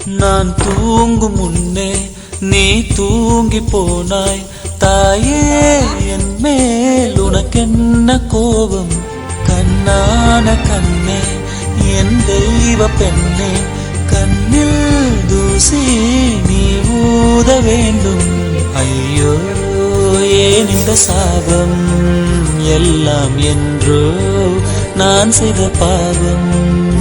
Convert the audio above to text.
நான் தூங்கும் முன்னே நீ தூங்கி போனாய் தாயே, என் மேல் உனக்கென்ன கோபம்? கண்ணான கண்ணே, என் தெய்வ பெண்ணே, கண்ணில் தூசி நீ ஊத வேண்டும். ஐயோ, ஏன் இந்த சாபம் எல்லாம் என்றோ நான் செய்த பாவம்.